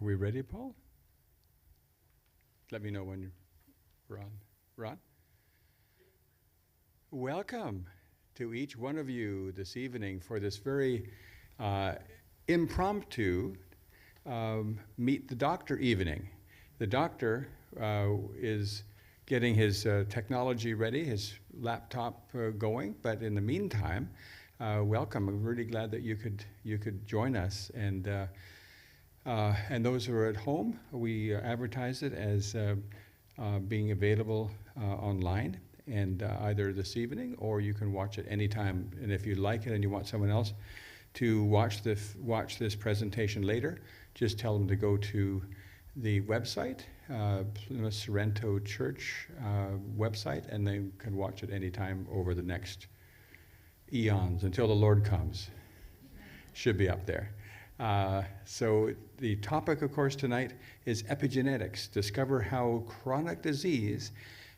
we ready, Paul? Let me know when we're on. Ron? Welcome to each one of you this evening for this very impromptu Meet the Doctor evening. The doctor is getting his technology ready, his laptop going, but in the meantime, welcome. I'm really glad that you could join us. And those who are at home, we advertise it as being available online, and either this evening or you can watch it anytime. And if you like it and you want someone else to watch this presentation later, just tell them to go to the website, Plymouth-Sorrento Church website, and they can watch it anytime over the next eons until the Lord comes. Should be up there. So the topic, of course, tonight is epigenetics. Discover how chronic disease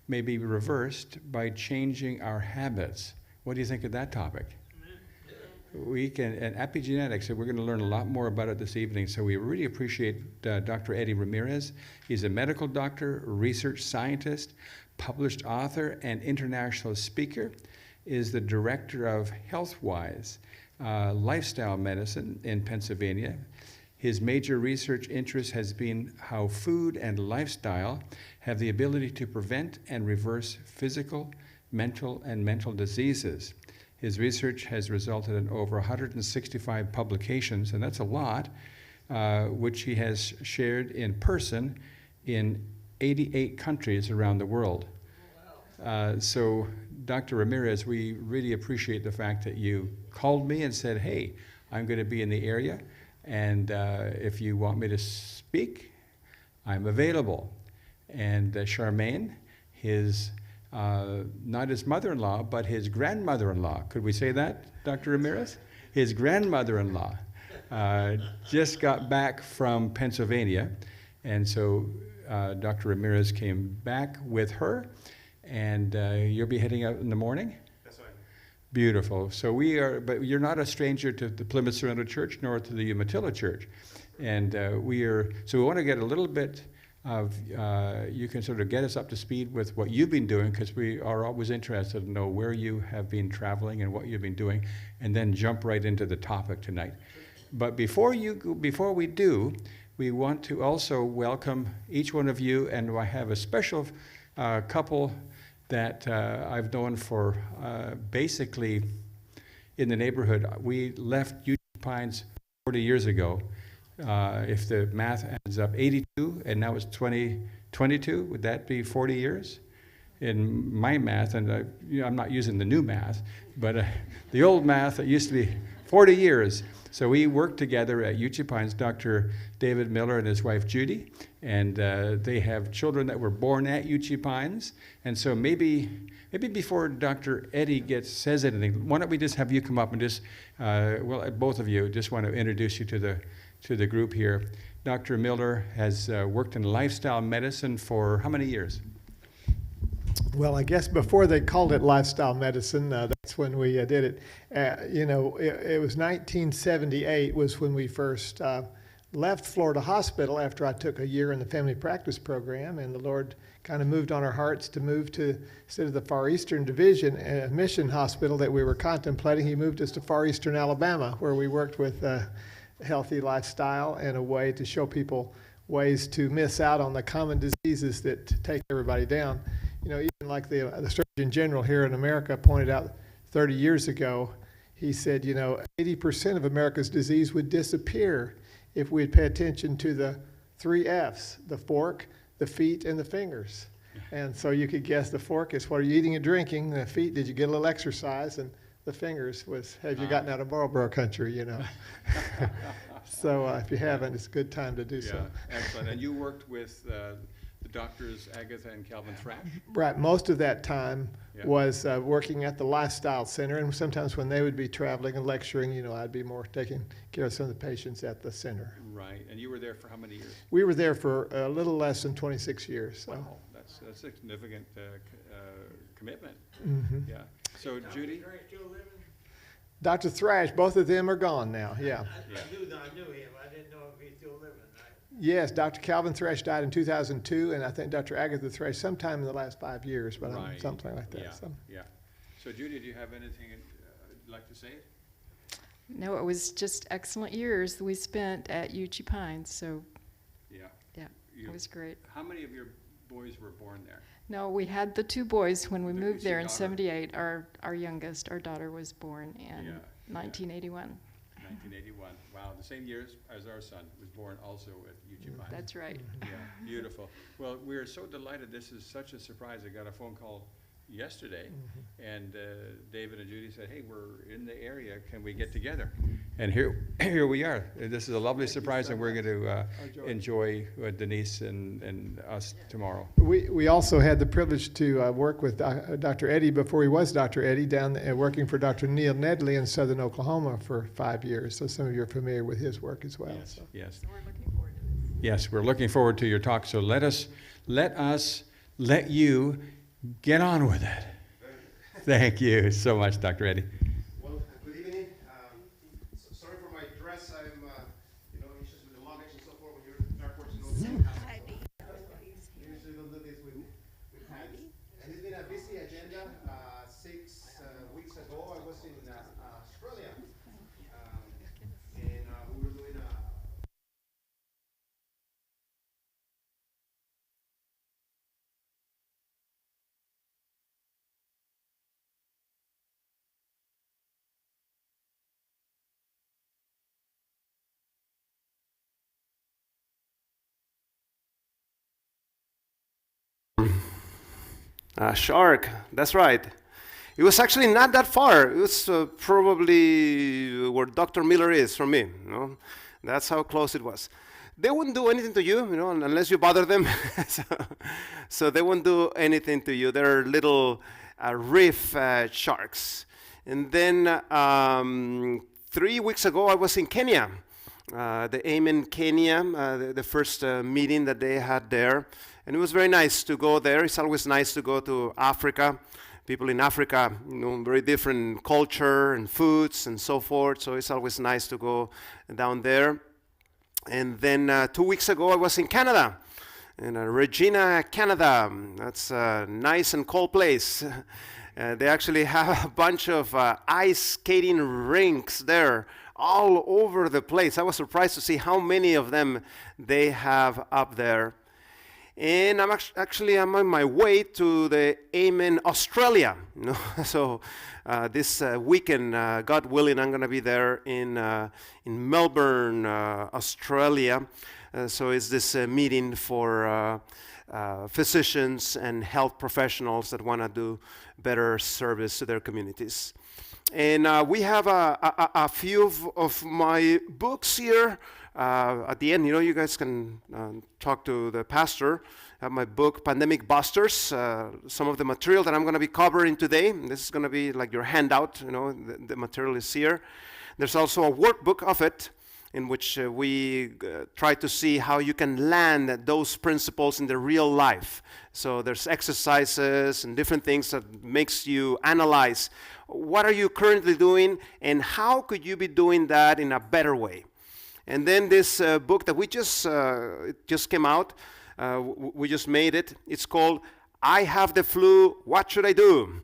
may be reversed by changing our habits. What do you think of that topic? And epigenetics, and we're going to learn a lot more about it this evening, so we really appreciate Dr. Eddie Ramirez. He's a medical doctor, research scientist, published author, and international speaker, is the director of HealthWise, lifestyle medicine in Pennsylvania. His major research interest has been how food and lifestyle have the ability to prevent and reverse physical, mental diseases. His research has resulted in over 165 publications, and that's a lot, which he has shared in person in 88 countries around the world. So, Dr. Ramirez, we really appreciate the fact that you called me and said, hey, I'm going to be in the area, and if you want me to speak, I'm available. And Charmaine, not his mother-in-law, but his grandmother-in-law. Could we say that, Dr. Ramirez? His grandmother-in-law just got back from Pennsylvania, and so Dr. Ramirez came back with her, and you'll be heading out in the morning? That's right. Beautiful. So but you're not a stranger to the Plymouth-Sorrento Church nor to the Umatilla Church, and so we want to get a little bit of, you can sort of get us up to speed with what you've been doing, because we are always interested to know where you have been traveling and what you've been doing, and then jump right into the topic tonight. But before we do, we want to also welcome each one of you, and I have a special couple that I've known for basically in the neighborhood. We left Utah Pines 40 years ago. If the math adds up, 82, and now it's 2022, would that be 40 years? In my math, and I'm not using the new math, but the old math, it used to be 40 years. So we worked together at Utah Pines, Dr. David Miller and his wife Judy, and they have children that were born at Utah Pines. And so maybe before Dr. Eddie says anything, why don't we just have you come up and just, both of you, just want to introduce you to the group here. Dr. Miller has worked in lifestyle medicine for how many years? Well, I guess before they called it lifestyle medicine, that's when we did it. It was 1978 was when we first left Florida Hospital after I took a year in the family practice program, and the Lord kind of moved on our hearts to move to, instead of the Far Eastern Division, a mission hospital that we were contemplating, he moved us to Far Eastern Alabama, where we worked with healthy lifestyle and a way to show people ways to miss out on the common diseases that take everybody down. Even like the Surgeon General here in America pointed out 30 years ago, he said, 80% of America's disease would disappear if we'd pay attention to the 3 F's, the fork, the feet, and the fingers. And so you could guess the fork is, what are you eating and drinking? The feet, did you get a little exercise? And the fingers was, have you gotten out of Marlboro country, So if you haven't, it's a good time to do so. Excellent. And you worked with the doctors Agatha and Calvin Thrash? Right. Most of that time was working at the Lifestyle Center, and sometimes when they would be traveling and lecturing, I'd be more taking care of some of the patients at the center. Right. And you were there for how many years? We were there for a little less than 26 years. So. Wow. That's a significant commitment. Mm-hmm. Yeah. So, Judy? Dr. Thrash, both of them are gone now. Yeah. I knew him. I didn't know if he's still living. Yes, Dr. Calvin Thresh died in 2002, and I think Dr. Agatha Thresh sometime in the last 5 years, but Right. something like that. Yeah, So. yeah. So Judy, do you have anything you'd like to say? No, it was just excellent years we spent at UG Pines, so Yeah. yeah, it was great. How many of your boys were born there? No, we had the two boys when we Is moved your there in daughter- '78. Our youngest, our daughter, was born in Yeah, 1981. 1981. Wow, the same year as our son was born also at UG Pines. That's right. Yeah, beautiful. Well, we are so delighted. This is such a surprise. I got a phone call yesterday, and David and Judy said, "Hey, we're in the area. Can we get together?" And here we are. This is a lovely surprise, and we're going to enjoy Denise and us tomorrow. We also had the privilege to work with Dr. Eddie before he was Dr. Eddie down working for Dr. Neil Nedley in southern Oklahoma for 5 years. So some of you are familiar with his work as well. Yes, So. yes. So we're looking forward to this. Yes, we're looking forward to your talk. So let you get on with it. Thank you so much, Dr. Eddie. Well, good evening. Sorry for my dress. I'm, issues with the luggage and so forth when you're in airports and all this. Usually don't do this with hands. And it's been a busy agenda. 6 weeks ago, I was in Australia, and we were doing a shark, that's right. It was actually not that far. It was probably where Dr. Miller is from me. That's how close it was. They wouldn't do anything to you, unless you bother them. so they won't do anything to you. They're little reef sharks. And then 3 weeks ago, I was in Kenya. The Amen Kenya, the first meeting that they had there. And it was very nice to go there. It's always nice to go to Africa. People in Africa, very different culture and foods and so forth. So it's always nice to go down there. And then 2 weeks ago, I was in Canada, in Regina, Canada. That's a nice and cold place. They actually have a bunch of ice skating rinks there all over the place. I was surprised to see how many of them they have up there. And I'm I'm on my way to the Amen Australia. So this weekend, God willing, I'm going to be there in Melbourne, Australia. So it's this meeting for physicians and health professionals that want to do better service to their communities. And we have a few of my books here. At the end, you guys can talk to the pastor. I have my book, Pandemic Busters, some of the material that I'm going to be covering today. This is going to be like your handout, the material is here. There's also a workbook of it in which we try to see how you can land those principles in the real life. So there's exercises and different things that makes you analyze what are you currently doing and how could you be doing that in a better way. And then this book that it just came out, we just made it. It's called I Have the Flu, What Should I Do?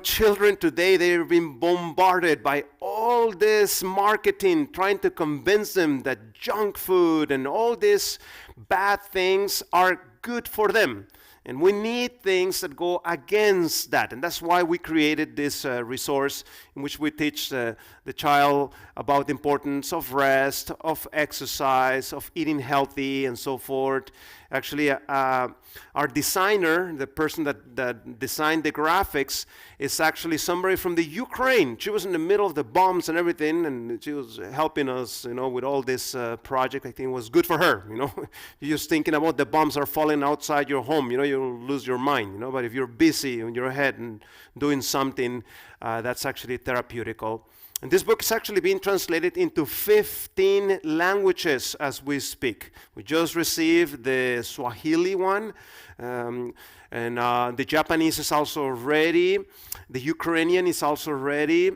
Children today, they've been bombarded by all this marketing, trying to convince them that junk food and all these bad things are good for them. And we need things that go against that. And that's why we created this resource in which we teach the child about the importance of rest, of exercise, of eating healthy, and so forth. Actually, our designer, the person that designed the graphics, is actually somebody from the Ukraine. She was in the middle of the bombs and everything, and she was helping us, with all this project. I think it was good for her, You're just thinking about the bombs are falling outside your home, you'll lose your mind, But if you're busy in your head and doing something, that's actually therapeutical. And this book is actually being translated into 15 languages as we speak. We just received the Swahili one, and the Japanese is also ready. The Ukrainian is also ready.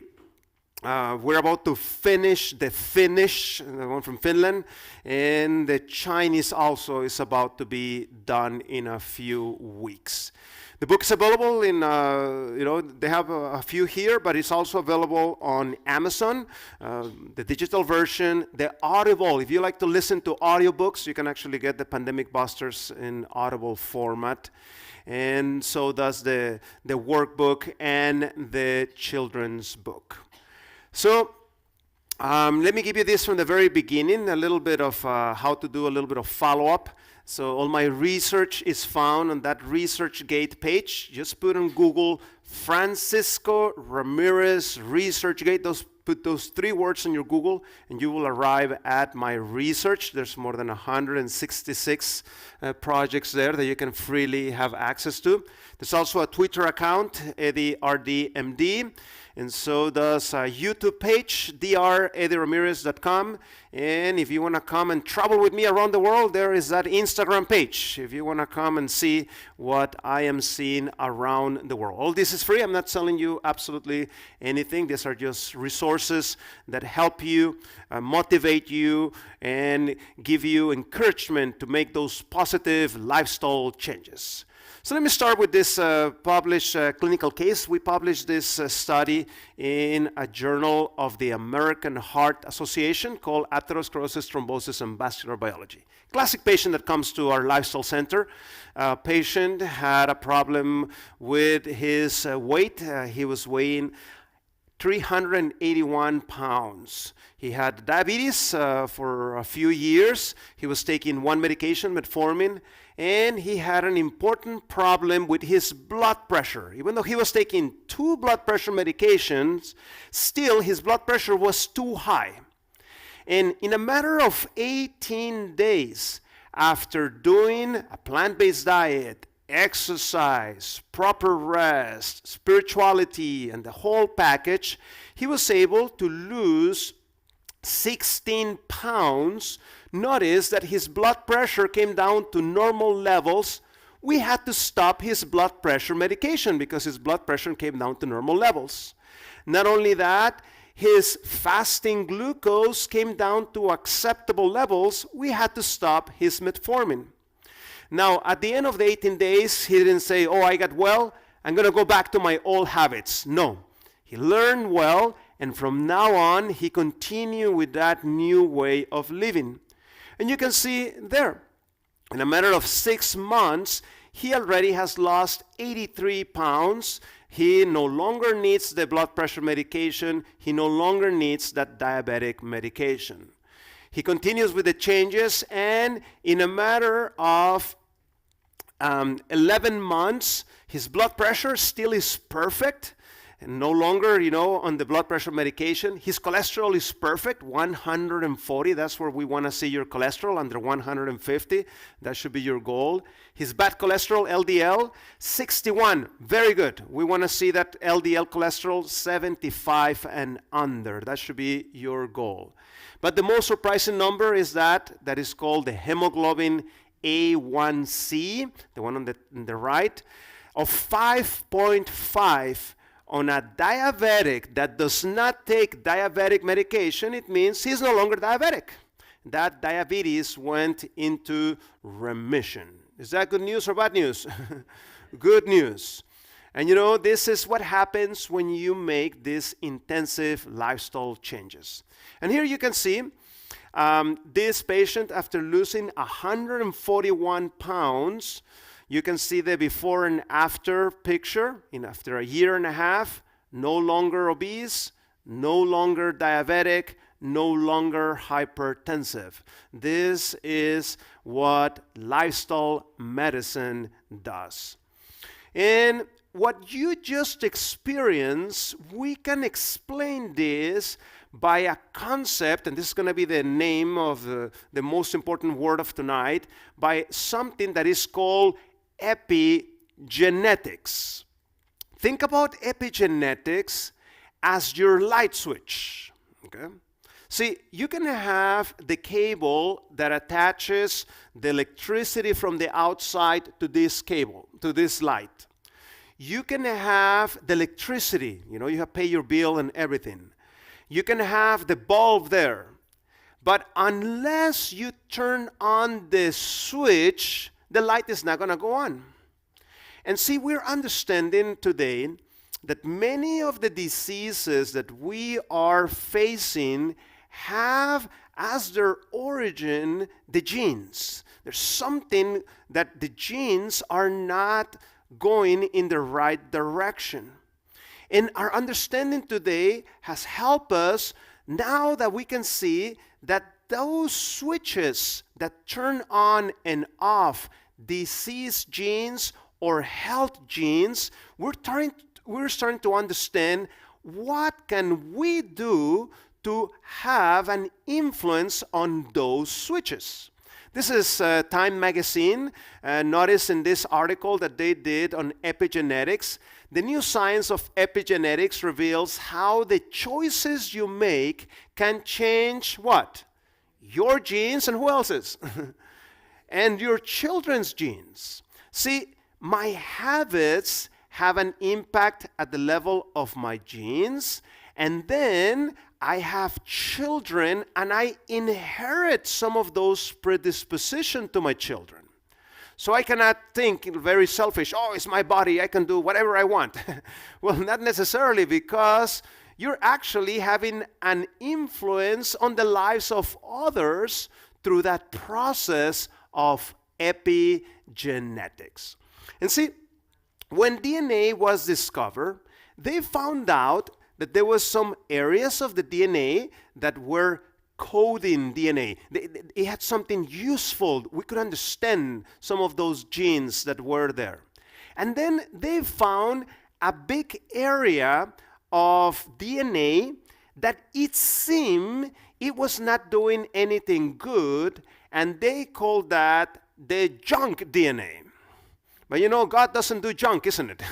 We're about to finish the Finnish, the one from Finland, and the Chinese also is about to be done in a few weeks. The book is available in, they have a few here, but it's also available on Amazon, the digital version, the Audible. If you like to listen to audiobooks, you can actually get the Pandemic Busters in Audible format. And so does the workbook and the children's book. So let me give you this from the very beginning, a little bit of how to do a little bit of follow-up. So all my research is found on that ResearchGate page. Just put on Google Francisco Ramirez ResearchGate. Put those 3 words in your Google, and you will arrive at my research. There's more than 166 projects there that you can freely have access to. There's also a Twitter account, Eddie RD MD, and so does a YouTube page, dreddieramirez.com. And if you want to come and travel with me around the world, there is that Instagram page. If you want to come and see what I am seeing around the world. All this is free. I'm not selling you absolutely anything. These are just resources that help you, motivate you, and give you encouragement to make those positive lifestyle changes. So let me start with this published clinical case. We published this study in a journal of the American Heart Association called Atherosclerosis, Thrombosis, and Vascular Biology. Classic patient that comes to our lifestyle center. Patient had a problem with his weight. He was weighing 381 pounds. He had diabetes for a few years. He was taking one medication, metformin, and he had an important problem with his blood pressure. Even though he was taking 2 blood pressure medications, still his blood pressure was too high. And in a matter of 18 days, after doing a plant-based diet, exercise, proper rest, spirituality, and the whole package, he was able to lose 16 pounds. Notice that his blood pressure came down to normal levels. We had to stop his blood pressure medication because his blood pressure came down to normal levels. Not only that, his fasting glucose came down to acceptable levels. We had to stop his metformin. Now, at the end of the 18 days, he didn't say, oh, I got well, I'm going to go back to my old habits. No. He learned well, and from now on, he continued with that new way of living. And you can see there, in a matter of 6 months, he already has lost 83 pounds. He no longer needs the blood pressure medication. He no longer needs that diabetic medication. He continues with the changes, and in a matter of 11 months, his blood pressure still is perfect. And no longer, on the blood pressure medication. His cholesterol is perfect, 140. That's where we want to see your cholesterol, under 150. That should be your goal. His bad cholesterol, LDL, 61. Very good. We want to see that LDL cholesterol 75 and under. That should be your goal. But the most surprising number is that is called the hemoglobin A1C, the one on the right, of 5.5. On a diabetic that does not take diabetic medication, it means he's no longer diabetic. That diabetes went into remission. Is that good news or bad news? Good news. And this is what happens when you make these intensive lifestyle changes. And here you can see this patient, after losing 141 pounds, you can see the before and after picture. After a year and a half, no longer obese, no longer diabetic, no longer hypertensive. This is what lifestyle medicine does. And what you just experienced, we can explain this by a concept, and this is going to be the name of the most important word of tonight, by something that is called epigenetics. Think about epigenetics as your light switch. Okay? See, you can have the cable that attaches the electricity from the outside to this cable, to this light. You can have the electricity, you have pay your bill and everything. You can have the bulb there. But unless you turn on the switch, the light is not going to go on. And see, we're understanding today that many of the diseases that we are facing have as their origin the genes. There's something that the genes are not going in the right direction. And our understanding today has helped us now that we can see that those switches that turn on and off disease genes or health genes, we're starting to understand what can we do to have an influence on those switches. This is Time magazine. Notice in this article that they did on epigenetics, the new science of epigenetics reveals how the choices you make can change what? Your genes and who else's? And your children's genes. See, my habits have an impact at the level of my genes, and then I have children and I inherit some of those predispositions to my children. So I cannot think very selfish, oh, it's my body, I can do whatever I want. Well, not necessarily, because you're actually having an influence on the lives of others through that process of epigenetics. And see, when DNA was discovered, they found out that there was some areas of the DNA that were coding DNA. It had something useful. We could understand some of those genes that were there. And then they found a big area of DNA that it seemed it was not doing anything good, and they called that the junk DNA. But you know, God doesn't do junk, isn't it?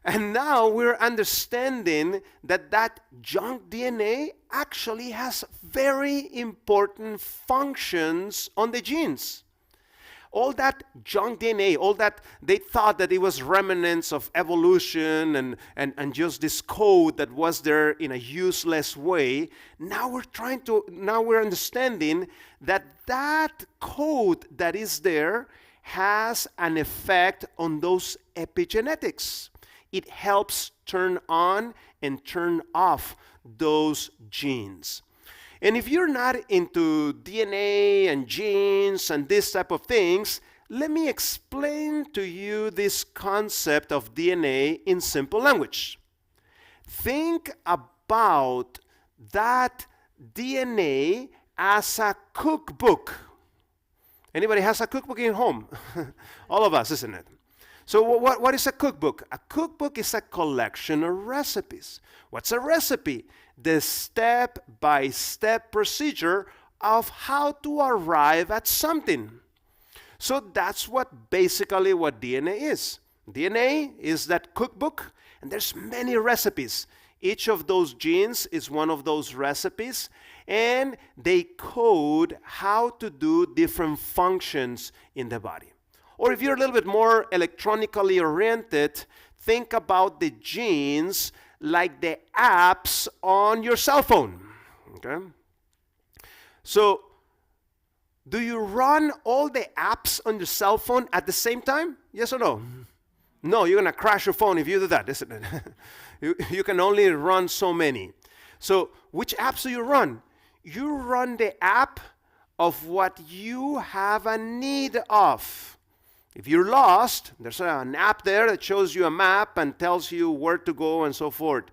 And now we're understanding that that junk DNA actually has very important functions on the genes. All that junk DNA, all that they thought that it was remnants of evolution and just this code that was there in a useless way, now we're understanding that that code that is there has an effect on those epigenetics. It helps turn on and turn off those genes. And if you're not into DNA and genes and this type of things, let me explain to you this concept of DNA in simple language. Think about that DNA as a cookbook. Anybody has a cookbook in home? All of us, isn't it? So what is a cookbook? A cookbook is a collection of recipes. What's a recipe? The step-by-step procedure of how to arrive at something. So that's basically what DNA is. DNA is that cookbook, and there's many recipes. Each of those genes is one of those recipes, and they code how to do different functions in the body. Or if you're a little bit more electronically oriented, think about the genes like the apps on your cell phone. Okay? So, do you run all the apps on your cell phone at the same time? Yes or no? No, you're going to crash your phone if you do that, isn't it? You can only run so many. So, which apps do you run? You run the app of what you have a need of. If you're lost, there's an app there that shows you a map and tells you where to go and so forth.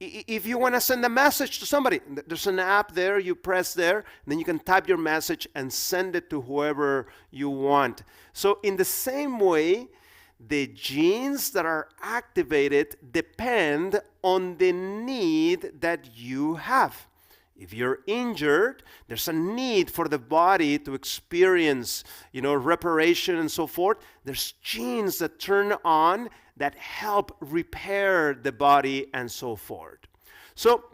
If you want to send a message to somebody, there's an app there, you press there, and then you can type your message and send it to whoever you want. So in the same way, the genes that are activated depend on the need that you have. If you're injured, there's a need for the body to experience, reparation and so forth. There's genes that turn on that help repair the body and so forth. So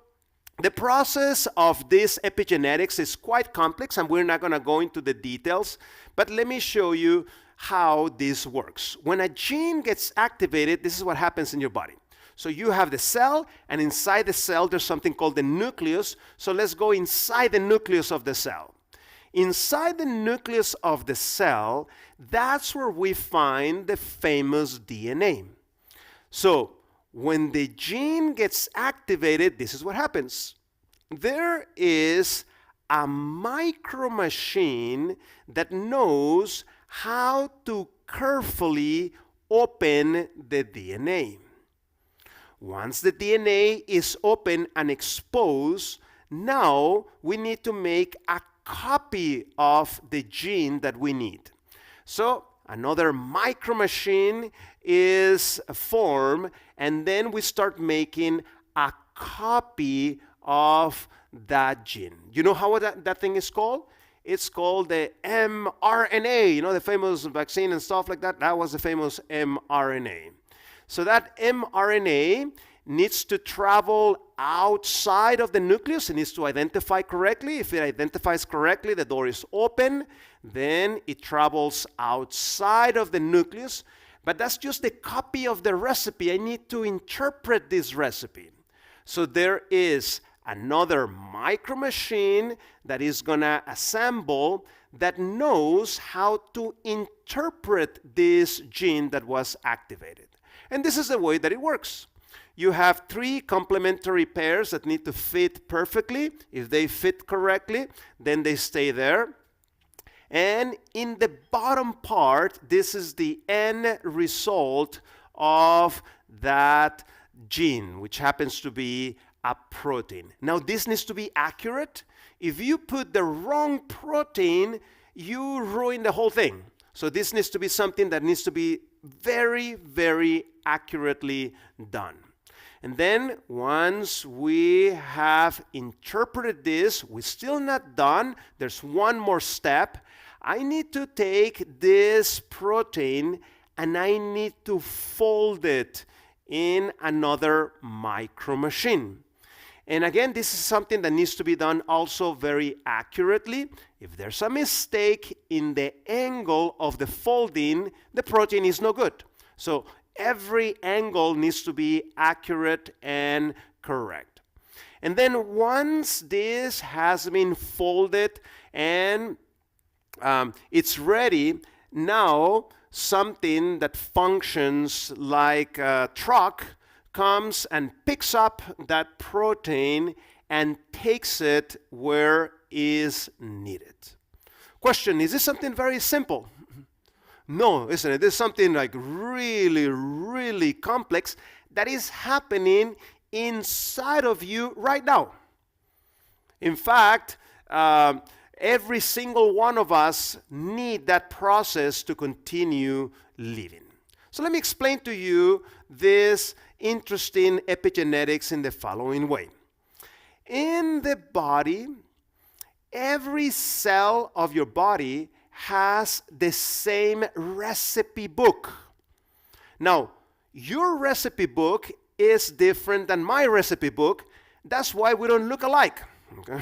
the process of this epigenetics is quite complex, and we're not going to go into the details, but let me show you how this works. When a gene gets activated, this is what happens in your body. So you have the cell, and inside the cell there's something called the nucleus. So let's go inside the nucleus of the cell. Inside the nucleus of the cell, that's where we find the famous DNA. So when the gene gets activated, this is what happens. There is a micro machine that knows how to carefully open the DNA. Once the DNA is open and exposed, now we need to make a copy of the gene that we need. So another micro machine is formed, and then we start making a copy of that gene. You know how that thing is called? It's called the mRNA. You know, the famous vaccine and stuff like that? That was the famous mRNA. So that mRNA needs to travel outside of the nucleus. It needs to identify correctly. If it identifies correctly, the door is open. Then it travels outside of the nucleus. But that's just a copy of the recipe. I need to interpret this recipe. So there is another micro machine that is going to assemble that knows how to interpret this gene that was activated. And this is the way that it works. You have 3 complementary pairs that need to fit perfectly. If they fit correctly, then they stay there. And in the bottom part, this is the end result of that gene, which happens to be a protein. Now, this needs to be accurate. If you put the wrong protein, you ruin the whole thing. So this needs to be something that needs to be very, very accurately done. And then once we have interpreted this, we're still not done. There's one more step. I need to take this protein and I need to fold it in another micro machine. And again, this is something that needs to be done also very accurately. If there's a mistake in the angle of the folding, the protein is no good. So every angle needs to be accurate and correct. And then once this has been folded and it's ready, now something that functions like a truck comes and picks up that protein and takes it where is needed. Question, is this something very simple? No, isn't it? This is something like really, really complex that is happening inside of you right now. In fact, every single one of us need that process to continue living. So let me explain to you this interesting epigenetics in the following way. In the body, every cell of your body has the same recipe book. Now, your recipe book is different than my recipe book. That's why we don't look alike. Okay?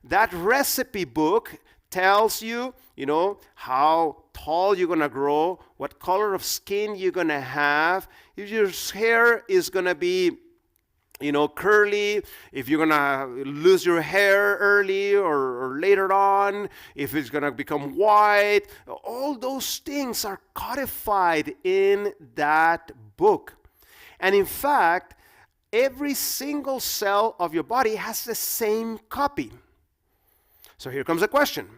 That recipe book tells you, how tall you're going to grow, what color of skin you're going to have, if your hair is going to be, curly, if you're going to lose your hair early or later on, if it's going to become white. All those things are codified in that book. And in fact, every single cell of your body has the same copy. So here comes a question.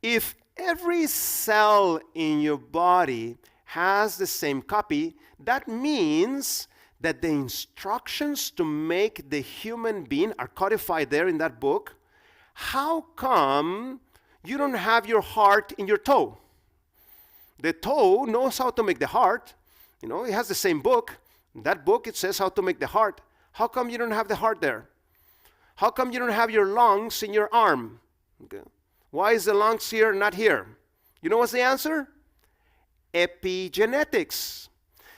If every cell in your body has the same copy, that means that the instructions to make the human being are codified there in that book. How come you don't have your heart in your toe? The toe knows how to make the heart. It has the same book. In that book, it says how to make the heart. How come you don't have the heart there? How come you don't have your lungs in your arm? Okay. Why is the lungs here, not here? You know what's the answer? Epigenetics.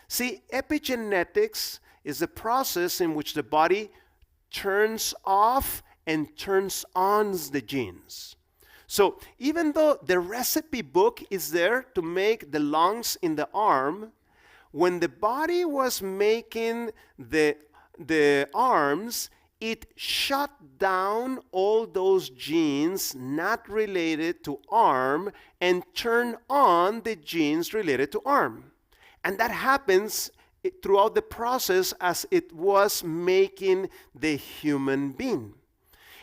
See, epigenetics is the process in which the body turns off and turns on the genes. So even though the recipe book is there to make the lungs in the arm, when the body was making the arms, it shut down all those genes not related to arm and turned on the genes related to arm. And that happens throughout the process as it was making the human being.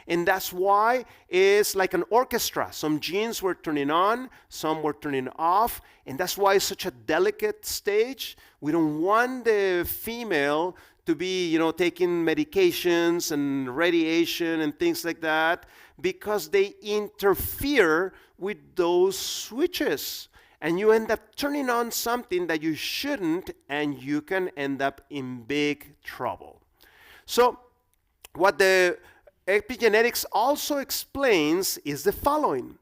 And that's why it's like an orchestra. Some genes were turning on, some were turning off, and that's why it's such a delicate stage. We don't want the female to be, taking medications and radiation and things like that, because they interfere with those switches. And you end up turning on something that you shouldn't, and you can end up in big trouble. So what the epigenetics also explains is the following.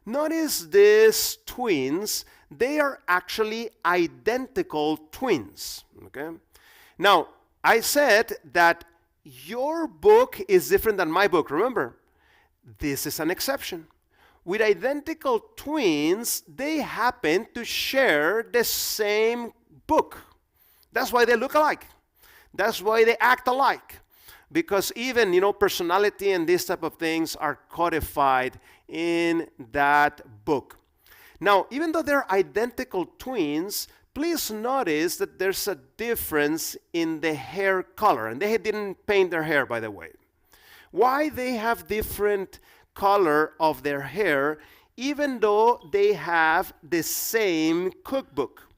Notice these twins, they are actually identical twins. Okay? Now, I said that your book is different than my book. Remember, this is an exception. With identical twins, they happen to share the same book. That's why they look alike. That's why they act alike. Because even, personality and these type of things are codified in that book. Now, even though they're identical twins, please notice that there's a difference in the hair color. And they didn't paint their hair, by the way. Why they have different color of their hair, even though they have the same cookbook?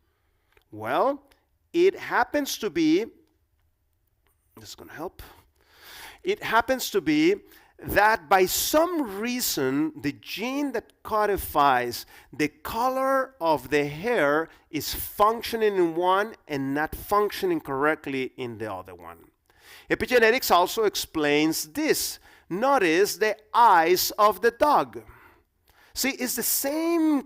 Well, it happens to be, this is going to help. It happens to be that by some reason, the gene that codifies the color of the hair is functioning in one and not functioning correctly in the other one. Epigenetics also explains this. Notice the eyes of the dog. See, it's the same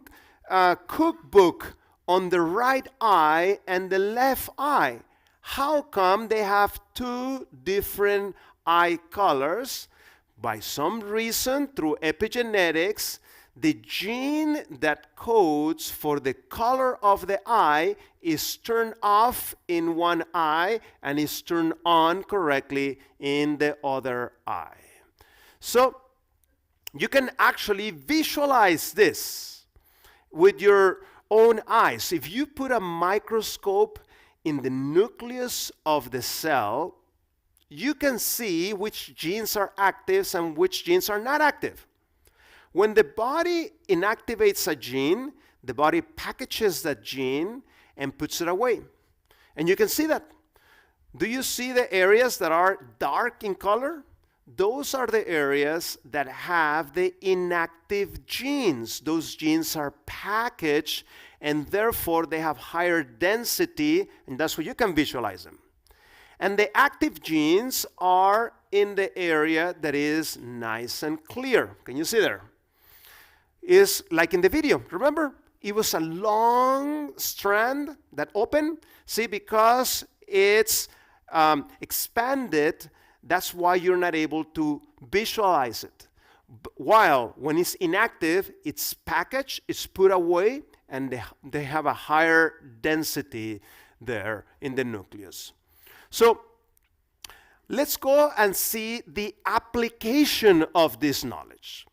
cookbook on the right eye and the left eye. How come they have two different eye colors? By some reason, through epigenetics, the gene that codes for the color of the eye is turned off in one eye and is turned on correctly in the other eye. So you can actually visualize this with your own eyes. If you put a microscope in the nucleus of the cell, you can see which genes are active and which genes are not active. When the body inactivates a gene, the body packages that gene and puts it away. And you can see that. Do you see the areas that are dark in color? Those are the areas that have the inactive genes. Those genes are packaged, and therefore they have higher density, and that's where you can visualize them. And the active genes are in the area that is nice and clear. Can you see there? It's like in the video. Remember? It was a long strand that opened. See, because it's expanded, that's why you're not able to visualize it. While when it's inactive, it's packaged, it's put away, and they have a higher density there in the nucleus. So let's go and see the application of this knowledge.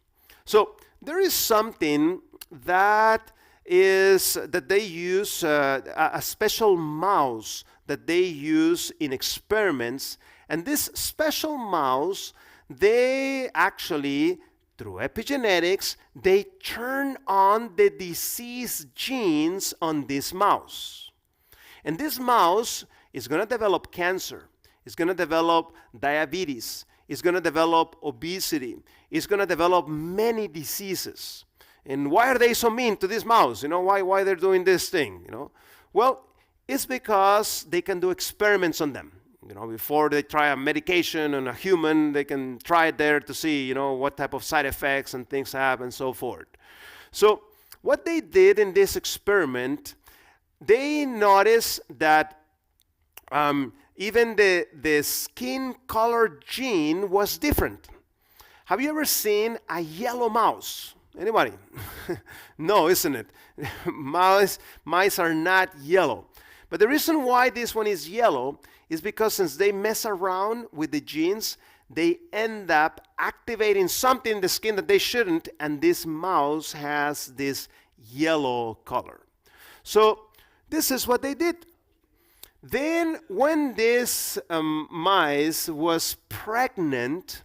So there is something that they use, a special mouse that they use in experiments. And this special mouse, they actually, through epigenetics, they turn on the disease genes on this mouse. And this mouse is going to develop cancer. It's going to develop diabetes. It's going to develop obesity. It's going to develop many diseases. And why are they so mean to this mouse? Why they're doing this thing? Well, it's because they can do experiments on them. Before they try a medication on a human, they can try it there to see, what type of side effects and things have and so forth. So what they did in this experiment, they noticed that even the skin color gene was different. Have you ever seen a yellow mouse? Anybody? No, isn't it? Mice are not yellow. But the reason why this one is yellow is because since they mess around with the genes, they end up activating something in the skin that they shouldn't, and this mouse has this yellow color. So this is what they did. Then when this mice was pregnant,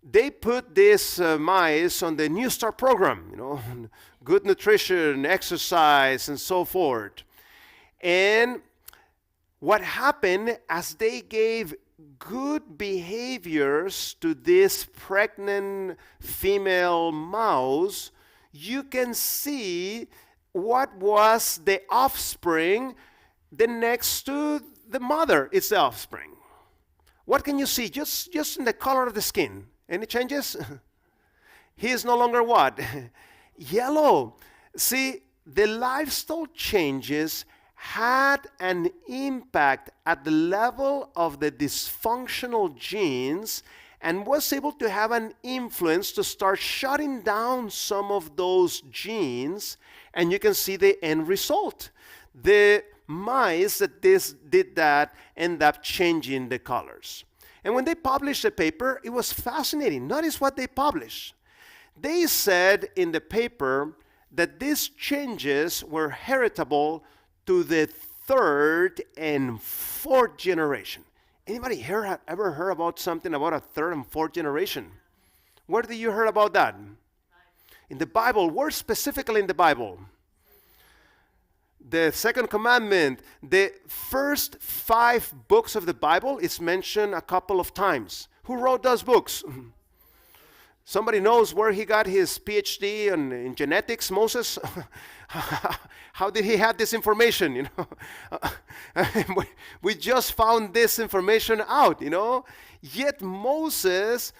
they put this mice on the New Start program, good nutrition, exercise, and so forth. And what happened as they gave good behaviors to this pregnant female mouse, you can see what was the offspring. The next to the mother is the offspring. What can you see? Just in the color of the skin. Any changes? He is no longer what? Yellow. See, the lifestyle changes had an impact at the level of the dysfunctional genes and was able to have an influence to start shutting down some of those genes, and you can see the end result. The mice that did that end up changing the colors. And when they published the paper, it was fascinating. Notice what they published. They said in the paper that these changes were heritable to the third and fourth generation. Anybody here ever heard about something about a third and fourth generation? Where did you hear about that? In the Bible. Where specifically in the Bible? The second commandment, the first 5 books of the Bible is mentioned a couple of times. Who wrote those books? Somebody knows where he got his PhD in genetics, Moses? How did he have this information? We just found this information out, Yet Moses,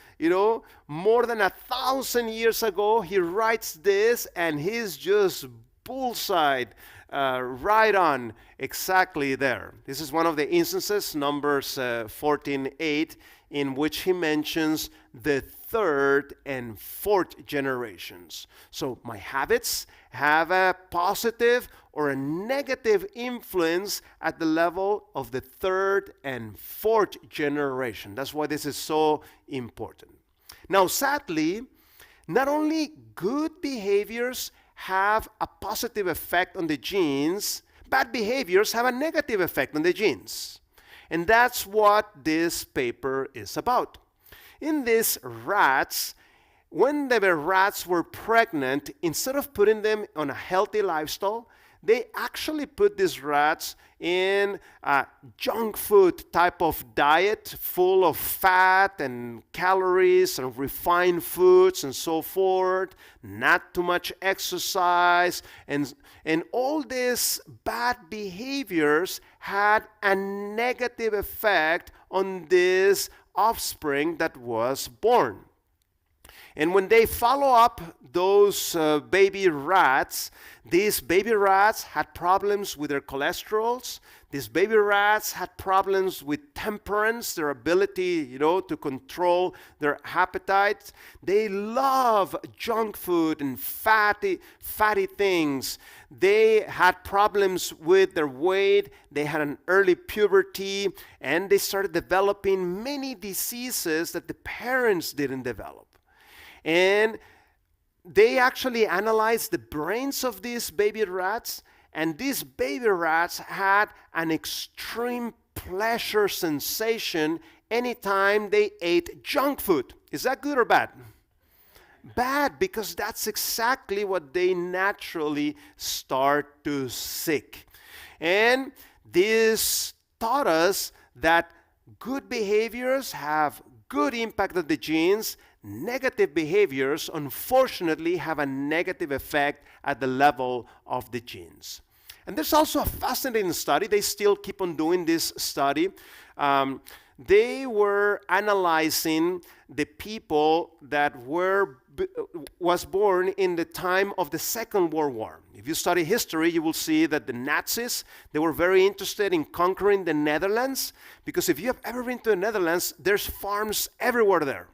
more than 1,000 years ago, he writes this, and he's just bullseye. Right on, exactly there. This is one of the instances, Numbers 14:8, in which he mentions the third and fourth generations. So my habits have a positive or a negative influence at the level of the third and fourth generation. That's why this is so important. Now, sadly, not only good behaviors have a positive effect on the genes, bad behaviors have a negative effect on the genes. And that's what this paper is about. In these rats, when the rats were pregnant, instead of putting them on a healthy lifestyle, they actually put these rats in a junk food type of diet full of fat and calories and refined foods and so forth, not too much exercise, and all these bad behaviors had a negative effect on this offspring that was born. And when they follow up those baby rats, these baby rats had problems with their cholesterols. These baby rats had problems with temperance, their ability, to control their appetites. They love junk food and fatty things. They had problems with their weight. They had an early puberty, and they started developing many diseases that the parents didn't develop. And they actually analyzed the brains of these baby rats, and these baby rats had an extreme pleasure sensation anytime they ate junk food. Is that good or bad? Bad, because that's exactly what they naturally start to seek. And this taught us that good behaviors have good impact on the genes. Negative behaviors, unfortunately, have a negative effect at the level of the genes. And there's also a fascinating study. They still keep on doing this study. They were analyzing the people that was born in the time of the Second World War. If you study history, you will see that the Nazis, they were very interested in conquering the Netherlands, because if you have ever been to the Netherlands, there's farms everywhere there.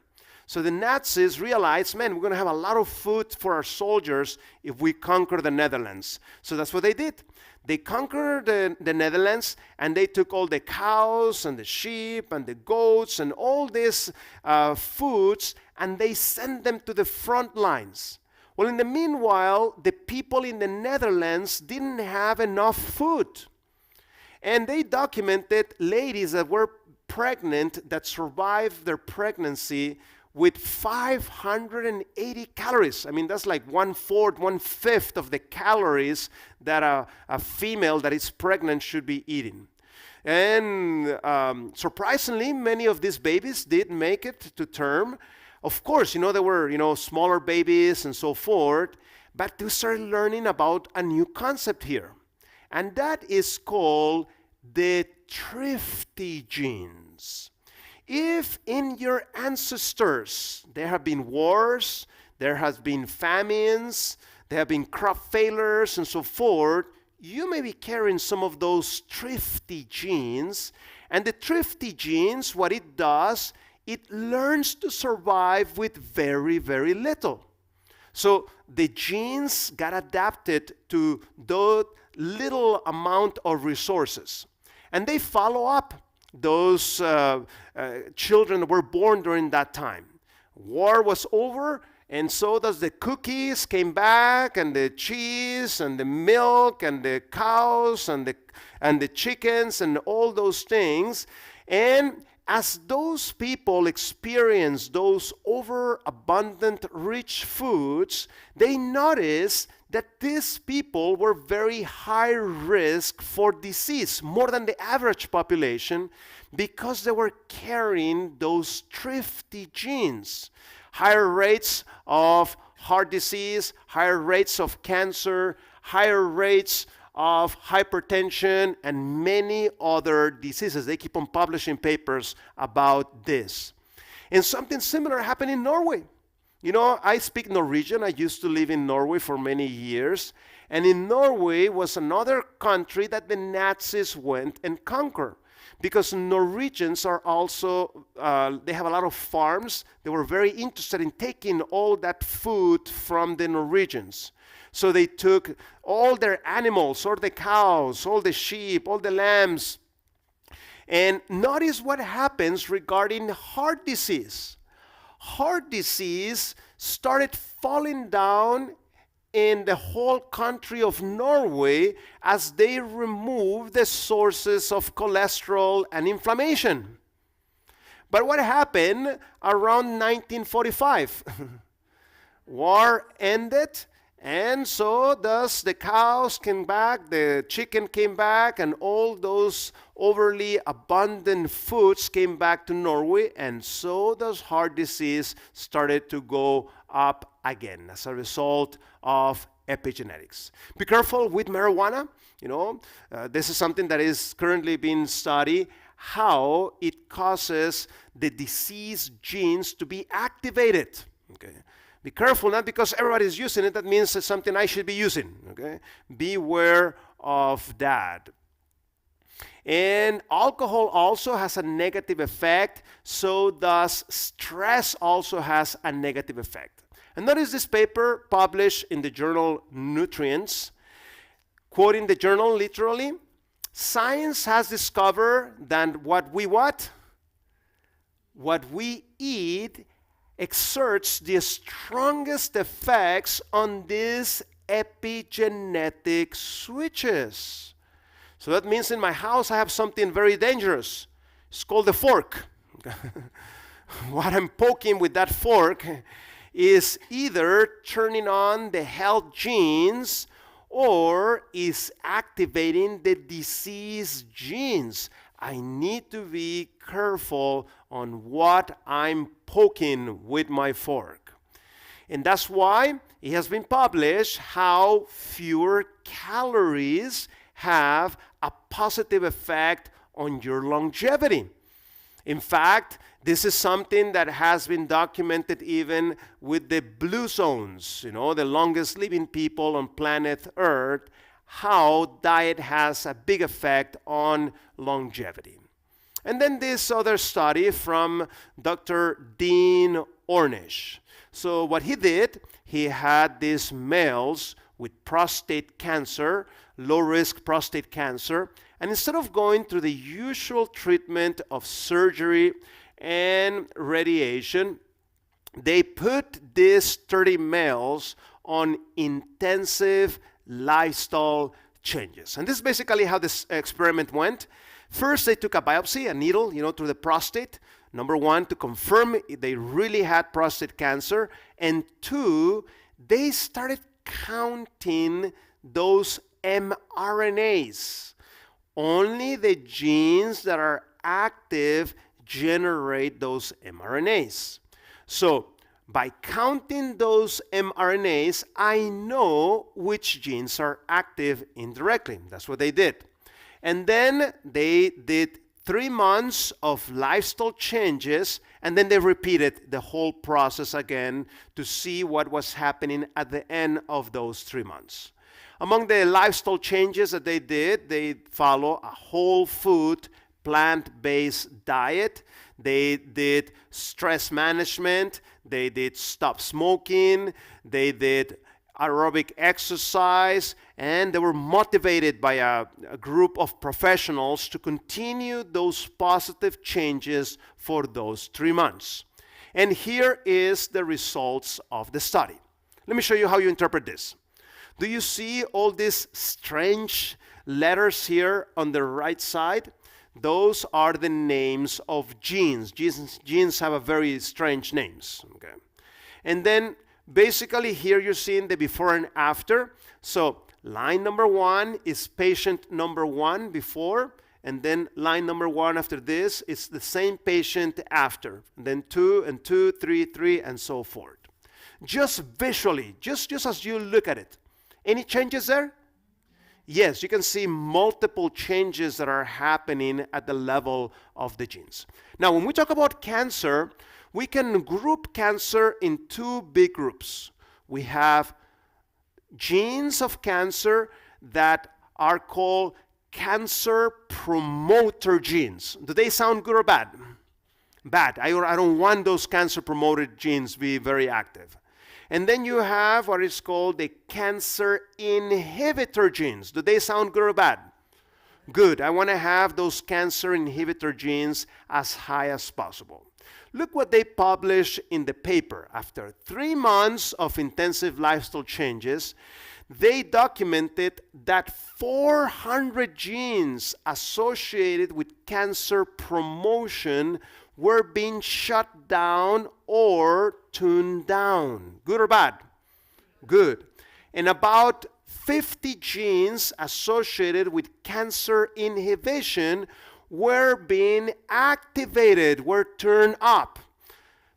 So the Nazis realized, man, we're going to have a lot of food for our soldiers if we conquer the Netherlands. So that's what they did. They conquered the Netherlands, and they took all the cows and the sheep and the goats and all these foods, and they sent them to the front lines. Well, in the meanwhile, the people in the Netherlands didn't have enough food. And they documented ladies that were pregnant that survived their pregnancy with 580 calories. I mean, that's like 1/4, 1/5 of the calories that a female that is pregnant should be eating. And surprisingly, many of these babies did make it to term. Of course, there were, smaller babies and so forth, but they started learning about a new concept here. And that is called the thrifty genes. If in your ancestors there have been wars, there has been famines, there have been crop failures and so forth, you may be carrying some of those thrifty genes. And the thrifty genes, what it does, it learns to survive with very, very little. So the genes got adapted to the little amount of resources. And they follow up those children that were born during that time. War was over, and so does the cookies came back, and the cheese, and the milk, and the cows, and the chickens, and all those things. And as those people experience those overabundant, rich foods, they notice that these people were very high risk for disease, more than the average population, because they were carrying those thrifty genes. Higher rates of heart disease, higher rates of cancer, higher rates of hypertension, and many other diseases. They keep on publishing papers about this. And something similar happened in Norway. I speak Norwegian. I used to live in Norway for many years. And in Norway was another country that the Nazis went and conquered. Because Norwegians are also, they have a lot of farms. They were very interested in taking all that food from the Norwegians. So they took all their animals, all the cows, all the sheep, all the lambs. And notice what happens regarding heart disease. Heart disease started falling down in the whole country of Norway as they removed the sources of cholesterol and inflammation. But what happened around 1945? War ended, and so thus the cows came back, the chicken came back, and all those overly abundant foods came back to Norway, and so does heart disease started to go up again as a result of epigenetics. Be careful with marijuana. This is something that is currently being studied, how it causes the disease genes to be activated. Okay. Be careful, not because everybody's using it, that means it's something I should be using. Okay? Beware of that. And alcohol also has a negative effect, so does stress also has a negative effect. And notice this paper published in the journal Nutrients, quoting the journal literally, science has discovered that what we eat exerts the strongest effects on these epigenetic switches. So that means in my house I have something very dangerous. It's called a fork. What I'm poking with that fork is either turning on the health genes or is activating the disease genes. I need to be careful on what I'm poking with my fork. And that's why it has been published how fewer calories have a positive effect on your longevity. In fact, this is something that has been documented even with the blue zones, the longest living people on planet Earth, how diet has a big effect on longevity. And then this other study from Dr. Dean Ornish. So what he did, he had these males with prostate cancer, low-risk prostate cancer, and instead of going through the usual treatment of surgery and radiation, they put these 30 males on intensive lifestyle changes. And this is basically how this experiment went. First, they took a biopsy, a needle, through the prostate. Number one, to confirm they really had prostate cancer. And two, they started counting those mRNAs. Only the genes that are active generate those mRNAs. So by counting those mRNAs, I know which genes are active indirectly. That's what they did. And then they did 3 months of lifestyle changes, and then they repeated the whole process again to see what was happening at the end of those 3 months. Among the lifestyle changes that they did, they follow a whole food, plant-based diet. They did stress management. They did stop smoking. They did aerobic exercise, and they were motivated by a group of professionals to continue those positive changes for those 3 months. And here is the results of the study. Let me show you how you interpret this. Do you see all these strange letters here on the right side? Those are the names of genes. Genes have a very strange names. Okay. And then basically here you're seeing the before and after. So line number 1 is patient number 1 before, and then line number 1 after this is the same patient after. And then 2 and 2, 3, 3, and so forth. Just visually, just as you look at it. Any changes there? Yes, you can see multiple changes that are happening at the level of the genes. Now, when we talk about cancer, we can group cancer in 2 big groups. We have genes of cancer that are called cancer promoter genes. Do they sound good or bad? Bad. I don't want those cancer promoter genes to be very active. And then you have what is called the cancer inhibitor genes. Do they sound good or bad? Good. I want to have those cancer inhibitor genes as high as possible. Look what they published in the paper. After 3 months of intensive lifestyle changes, they documented that 400 genes associated with cancer promotion were being shut down or tuned down. Good or bad? Good. And about 50 genes associated with cancer inhibition were being activated, were turned up.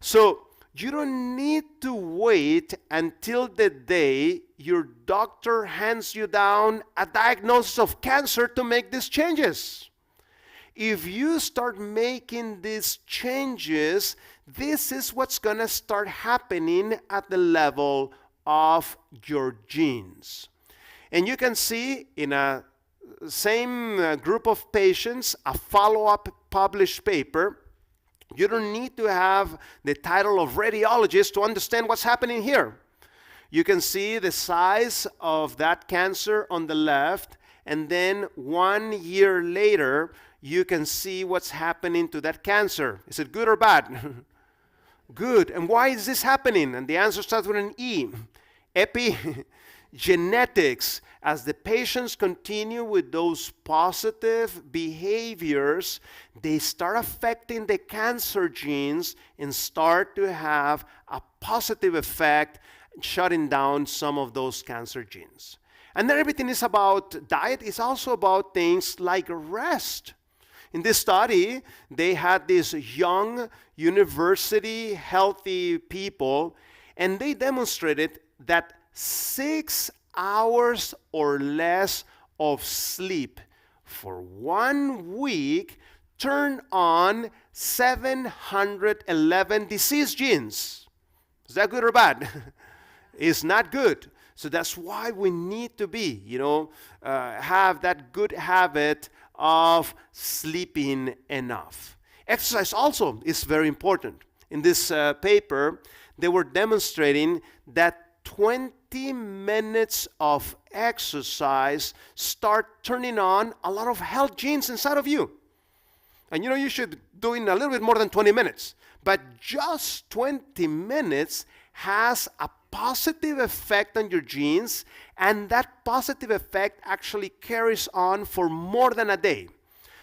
So you don't need to wait until the day your doctor hands you down a diagnosis of cancer to make these changes. If you start making these changes, this is what's going to start happening at the level of your genes. And you can see in a same group of patients, a follow-up published paper. You don't need to have the title of radiologist to understand what's happening here. You can see the size of that cancer on the left, and then 1 year later, you can see what's happening to that cancer. Is it good or bad? Good. And why is this happening? And the answer starts with an E. Epigenetics. As the patients continue with those positive behaviors, they start affecting the cancer genes and start to have a positive effect, shutting down some of those cancer genes. And then everything is about diet. It's also about things like rest. In this study, they had these young, university, healthy people, and they demonstrated that 6 hours or less of sleep for 1 week turned on 711 disease genes. Is that good or bad? It's not good. So that's why we need to be, have that good habit of sleeping enough. Exercise also is very important. In this paper, they were demonstrating that 20 minutes of exercise start turning on a lot of health genes inside of you. And you should do in a little bit more than 20 minutes. But just 20 minutes has a positive effect on your genes, and that positive effect actually carries on for more than a day.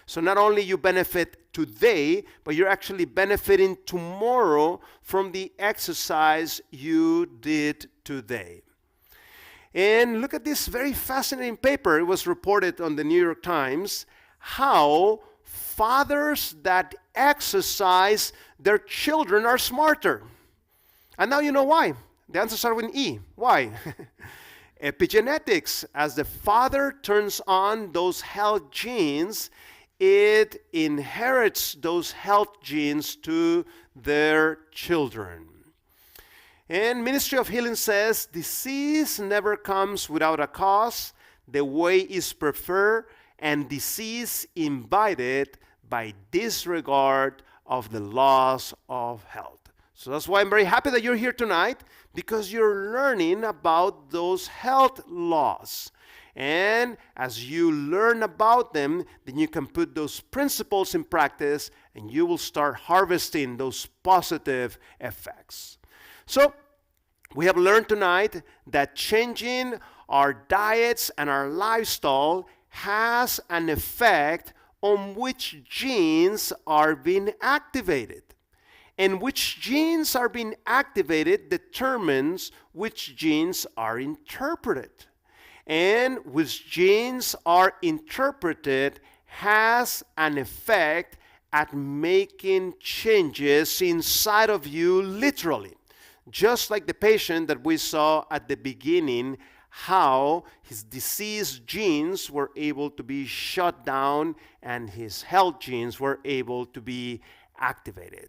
So not only you benefit today, but you're actually benefiting tomorrow from the exercise you did today. And look at this very fascinating paper. It was reported on the New York Times how fathers that exercise their children are smarter. And now you know why. The answers are with E. Why? Epigenetics. As the father turns on those health genes, it inherits those health genes to their children. And Ministry of Healing says, disease never comes without a cause. The way is preferred, and disease invited by disregard of the laws of health. So that's why I'm very happy that you're here tonight, because you're learning about those health laws. And as you learn about them, then you can put those principles in practice, and you will start harvesting those positive effects. So we have learned tonight that changing our diets and our lifestyle has an effect on which genes are being activated. And which genes are being activated determines which genes are interpreted. And which genes are interpreted has an effect at making changes inside of you literally. Just like the patient that we saw at the beginning, how his disease genes were able to be shut down and his health genes were able to be activated.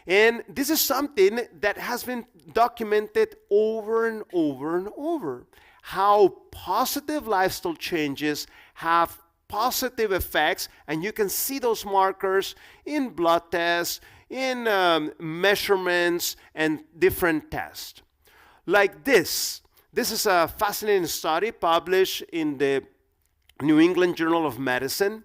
And this is something that has been documented over and over and over. How positive lifestyle changes have positive effects, and you can see those markers in blood tests, in measurements, and different tests. Like this. This is a fascinating study published in the New England Journal of Medicine,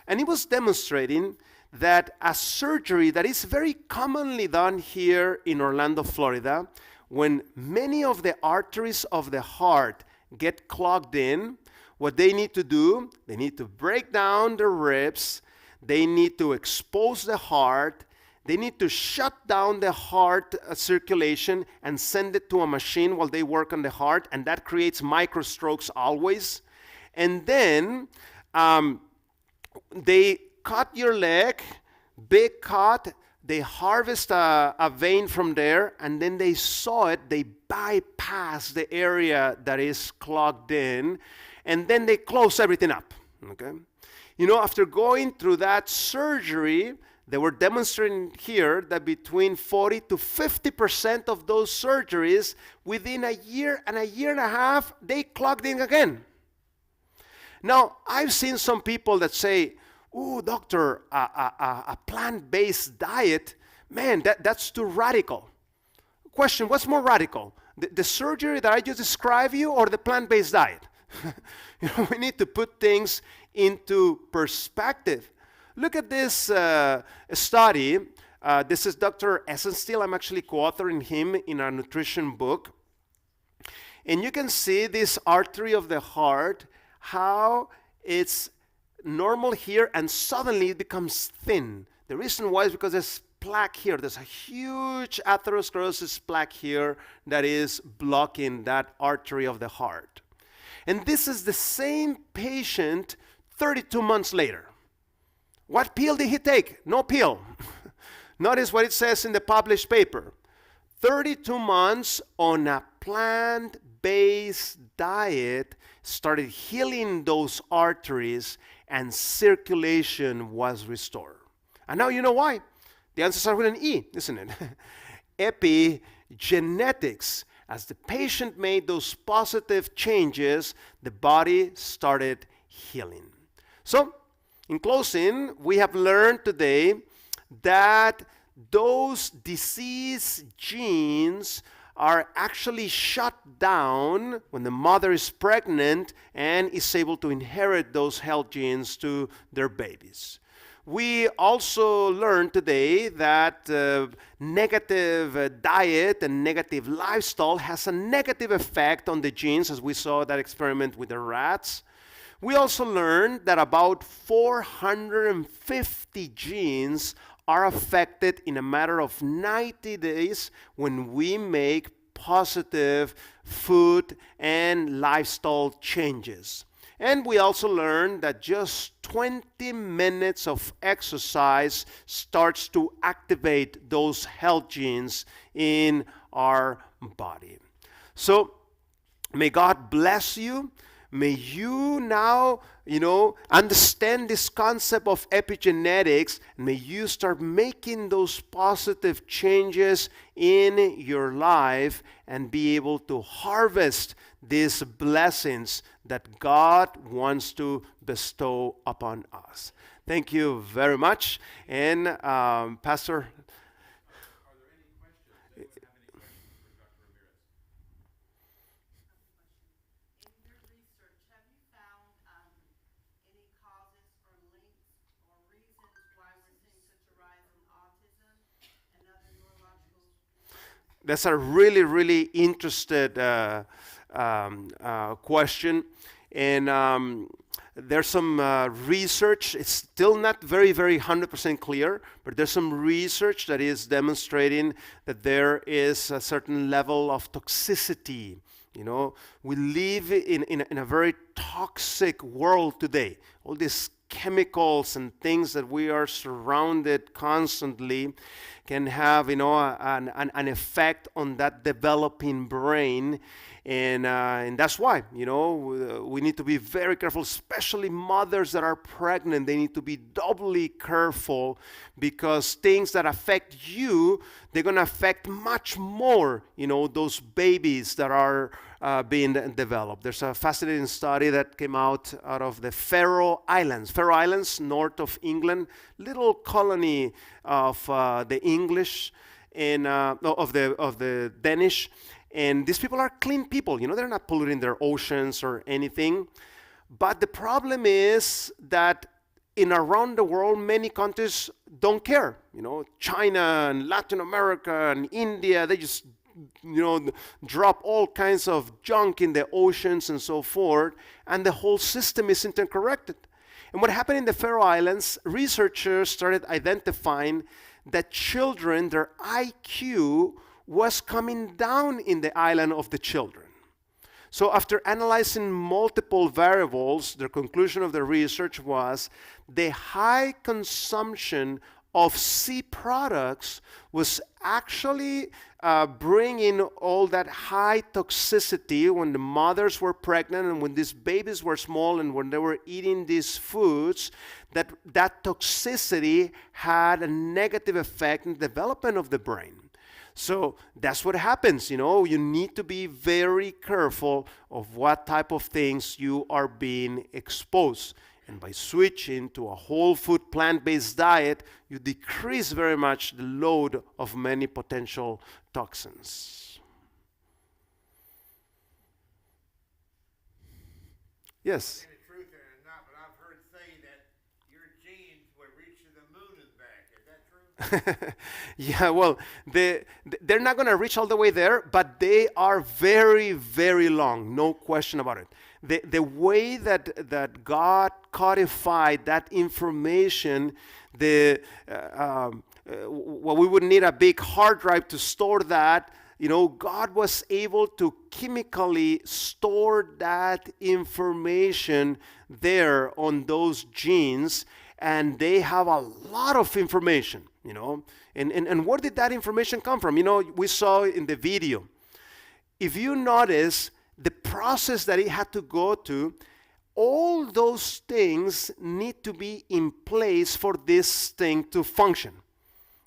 and it was demonstrating that a surgery that is very commonly done here in Orlando, Florida, when many of the arteries of the heart get clogged in, what they need to do, they need to break down the ribs, they need to expose the heart, they need to shut down the heart circulation and send it to a machine while they work on the heart, and that creates microstrokes always. And then they cut your leg, big cut, they harvest a vein from there, and then they saw it, they bypass the area that is clogged in, and then they close everything up, okay? After going through that surgery, they were demonstrating here that between 40 to 50% of those surgeries, within a year and a half, they clogged in again. Now, I've seen some people that say, "Ooh, doctor, a plant-based diet, man, that's too radical." Question, what's more radical? The surgery that I just described you, or the plant-based diet? We need to put things into perspective. Look at this study. This is Dr. Essenstiel. I'm actually co-authoring him in our nutrition book. And you can see this artery of the heart, how it's normal here and suddenly it becomes thin. The reason why is because there's plaque here. There's a huge atherosclerosis plaque here that is blocking that artery of the heart. And this is the same patient 32 months later. What pill did he take? No pill. Notice what it says in the published paper. 32 months on a plant-based diet started healing those arteries and circulation was restored. And now you know why. The answers are with an E, isn't it? Epigenetics. As the patient made those positive changes, the body started healing. So, In closing, we have learned today that those disease genes are actually shut down when the mother is pregnant and is able to inherit those health genes to their babies. We also learned today that negative diet and negative lifestyle has a negative effect on the genes, as we saw that experiment with the rats. We also learned that about 450 genes are affected in a matter of 90 days when we make positive food and lifestyle changes. And we also learned that just 20 minutes of exercise starts to activate those health genes in our body. So may God bless you. May you now, understand this concept of epigenetics. May you start making those positive changes in your life and be able to harvest these blessings that God wants to bestow upon us. Thank you very much. And Pastor, that's a really, really interested question. And there's some research. It's still not very, very 100% clear, but there's some research that is demonstrating that there is a certain level of toxicity. We live in a very toxic world today. All these chemicals and things that we are surrounded constantly can have, an effect on that developing brain. And that's why, we need to be very careful, especially mothers that are pregnant. They need to be doubly careful because things that affect you, they're going to affect much more, those babies that are being developed. There's a fascinating study that came out of the Faroe Islands, north of England, little colony of the English and of the Danish. And these people are clean people. They're not polluting their oceans or anything. But the problem is that around the world, many countries don't care. China and Latin America and India, they just, drop all kinds of junk in the oceans and so forth. And the whole system isn't corrected. And what happened in the Faroe Islands, researchers started identifying that children, their IQ was coming down in the island of the children. So after analyzing multiple variables, the conclusion of the research was the high consumption of sea products was actually bringing all that high toxicity when the mothers were pregnant and when these babies were small and when they were eating these foods, that toxicity had a negative effect in the development of the brain. So that's what happens, you need to be very careful of what type of things you are being exposed. And by switching to a whole food plant-based diet, you decrease very much the load of many potential toxins. Yes? Yeah, well, they're not going to reach all the way there, but they are very, very long, no question about it. The way that God codified that information, well, we would need a big hard drive to store that. God was able to chemically store that information there on those genes, and they have a lot of information. And where did that information come from? We saw in the video. If you notice the process that it had to go to, all those things need to be in place for this thing to function.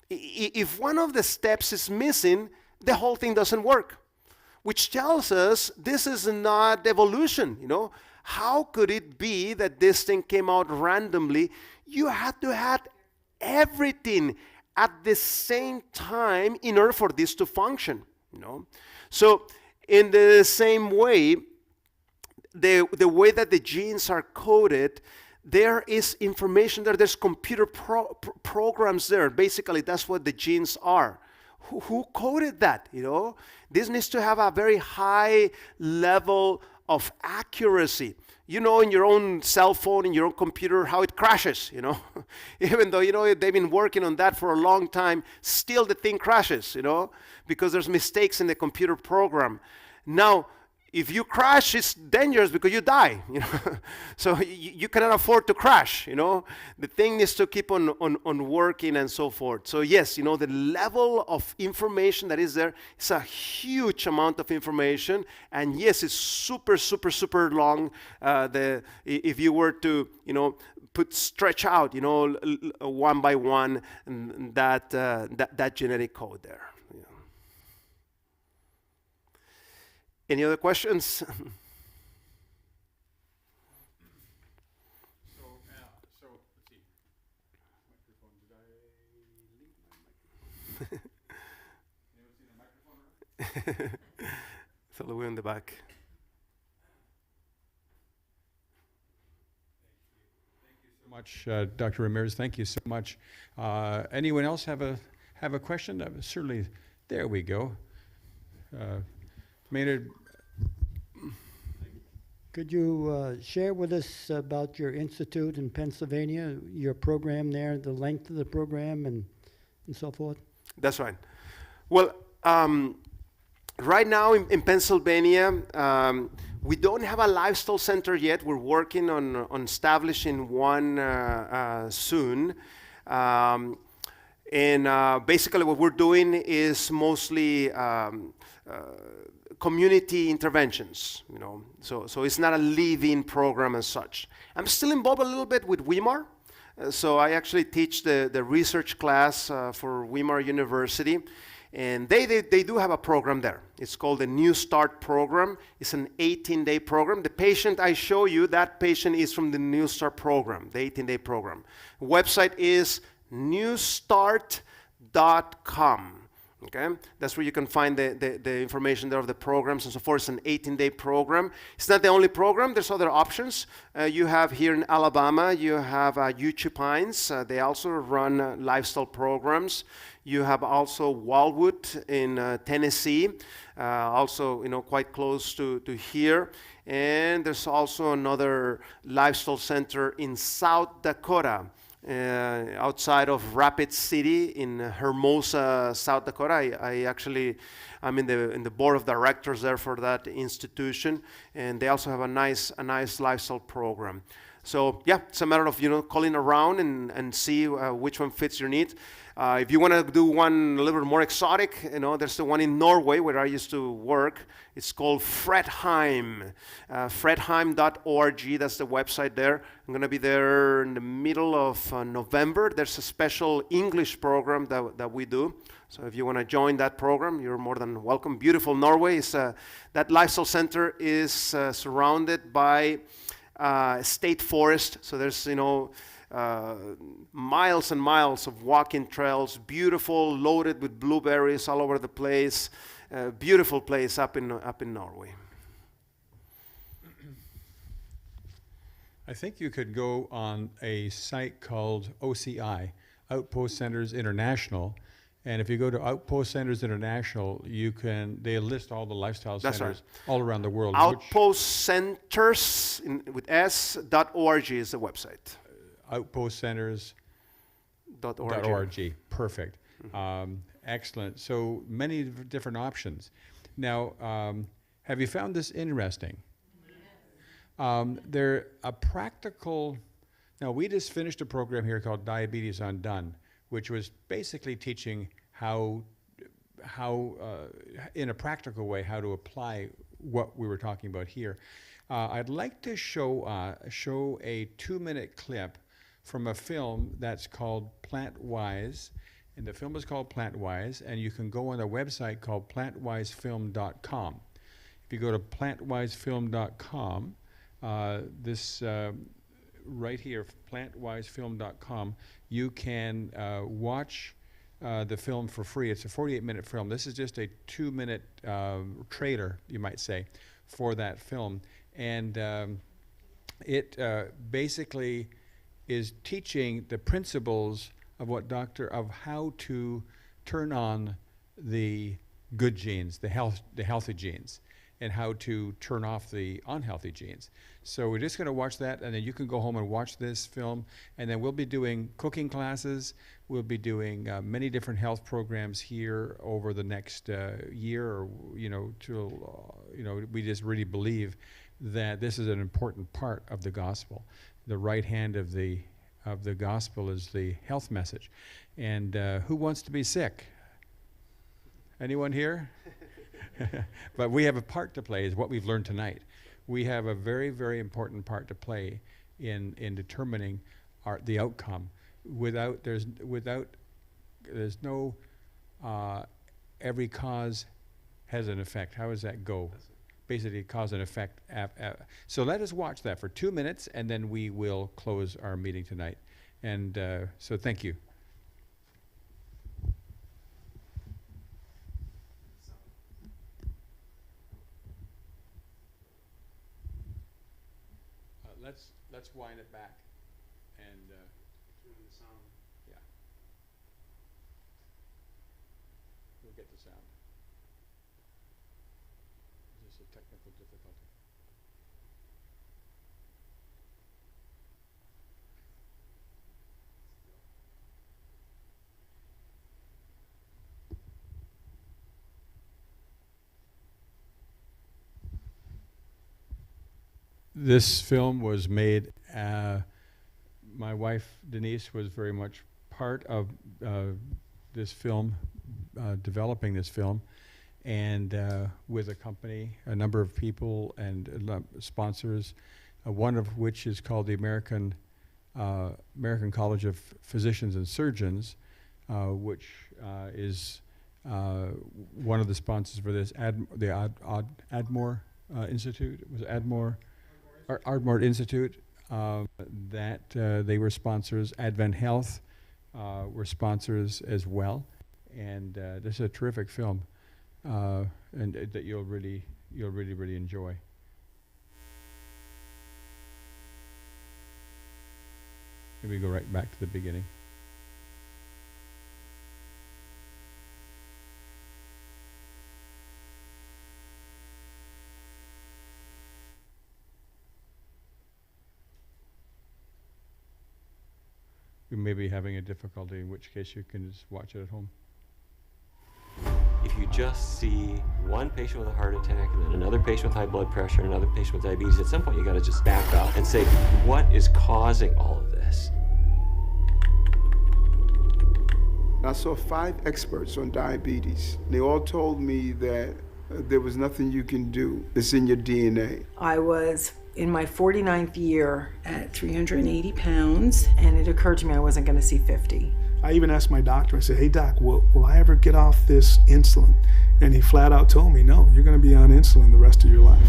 If one of the steps is missing, the whole thing doesn't work, which tells us this is not evolution. how could it be that this thing came out randomly? You had to have everything at the same time in order for this to function, you know. So in the same way, the way that the genes are coded, there is information there. There's computer programs there. Basically, that's what the genes are. Who coded that? You know, this needs to have a very high level of accuracy. You know, in your own cell phone, in your own computer, how it crashes, you know. Even though, you know, they've been working on that for a long time, still the thing crashes, you know, because there's mistakes in the computer program. Now, if you crash, it's dangerous because you die, you know. So you cannot afford to crash, you know. The thing needs to keep on working and so forth. So yes, you know, the level of information that is there is a huge amount of information. And yes, it's super, super, super long. If you were to, you know, stretch out, you know, one by one, that genetic code there. Any other questions? So let's see. Microphone. Did I leave my microphone? Anyone see the microphone? It's all the way in the back. Thank you so much, Dr. Ramirez. Thank you so much. Anyone else have a question? Certainly. There we go. Maynard. Could you share with us about your institute in Pennsylvania, your program there, the length of the program, and so forth? That's right. Well, right now in Pennsylvania, we don't have a lifestyle center yet. We're working on establishing one soon. Basically what we're doing is mostly community interventions, you know. So it's not a live-in program as such. I'm still involved a little bit with Weimar. So I actually teach the research class for Weimar University. And they do have a program there. It's called the New Start program. It's an 18-day program. The patient I show you, that patient is from the New Start program, the 18-day program. The website is newstart.com. Okay, that's where you can find the information there of the programs and so forth. It's an 18-day program. It's not the only program. There's other options. You have here in Alabama, you have UC Pines. They also run lifestyle programs. You have also Wildwood in Tennessee, also, you know, quite close to here. And there's also another lifestyle center in South Dakota. Outside of Rapid City in Hermosa, South Dakota. I'm in the board of directors there for that institution, and they also have a nice lifestyle program. So yeah, it's a matter of, you know, calling around and see which one fits your need. If you want to do one a little bit more exotic, you know, there's the one in Norway where I used to work. It's called Fredheim, fredheim.org. That's the website there. I'm going to be there in the middle of November. There's a special English program that we do. So if you want to join that program, you're more than welcome. Beautiful Norway. That lifestyle center is surrounded by state forest. So there's, you know, miles and miles of walking trails, beautiful, loaded with blueberries all over the place. Beautiful place up in Norway. I think you could go on a site called OCI, Outpost Centers International, and if you go to Outpost Centers International, they list all the lifestyle centers all around the world. Outpost Centers with s.org is the website. Outpostcenters.org. Perfect. Mm-hmm. Excellent. So many different options. Now, have you found this interesting? Yes. They're a practical. Now, we just finished a program here called Diabetes Undone, which was basically teaching how in a practical way, how to apply what we were talking about here. I'd like to show a 2-minute clip from a film that's called Plant-Wise, and the film is called Plant-Wise, and you can go on a website called plantwisefilm.com. If you go to plantwisefilm.com, this right here, plantwisefilm.com, you can watch the film for free. It's a 48-minute film. This is just a 2-minute trailer, you might say, for that film. And it basically is teaching the principles of of how to turn on the good genes, the healthy genes, and how to turn off the unhealthy genes. So we're just going to watch that, and then you can go home and watch this film, and then we'll be doing cooking classes. We'll be doing many different health programs here over the next year, or till we just really believe that this is an important part of the gospel. The right hand of the gospel is the health message. And who wants to be sick? Anyone here? But we have a part to play, is what we've learned tonight. We have a very, very important part to play in determining the outcome. There's no every cause has an effect. How does that go? Basically, cause and effect. So let us watch that for 2 minutes, and then we will close our meeting tonight. And so thank you. Let's wind it back and turn the sound. Yeah. We'll get the sound. Is this a technical difficulty? This film was made, my wife Denise was very much part of this film, developing this film, and with a company, a number of people and sponsors, one of which is called the American College of Physicians and Surgeons, which is one of the sponsors for this, the Ardmore Institute. Was it Ardmore Institute, that they were sponsors. Advent Health were sponsors as well, and this is a terrific film, and that you'll really enjoy. Maybe go right back to the beginning. You may be having a difficulty, in which case you can just watch it at home. If you just see one patient with a heart attack and then another patient with high blood pressure and another patient with diabetes, at some point you got to just back up and say, what is causing all of this? I saw 5 experts on diabetes. They all told me that there was nothing you can do. It's in your DNA. I was in my 49th year at 380 pounds, and it occurred to me I wasn't going to see 50. I even asked my doctor, I said, hey doc, will I ever get off this insulin? And he flat out told me, no, you're going to be on insulin the rest of your life.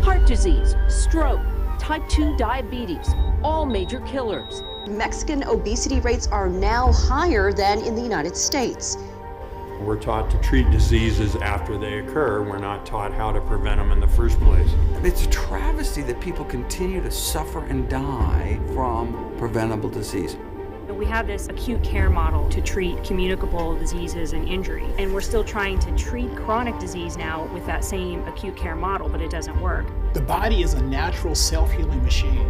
Heart disease, stroke, type 2 diabetes, all major killers. Mexican obesity rates are now higher than in the United States. We're taught to treat diseases after they occur. We're not taught how to prevent them in the first place. It's a travesty that people continue to suffer and die from preventable disease. We have this acute care model to treat communicable diseases and injury, and we're still trying to treat chronic disease now with that same acute care model, but it doesn't work. The body is a natural self-healing machine,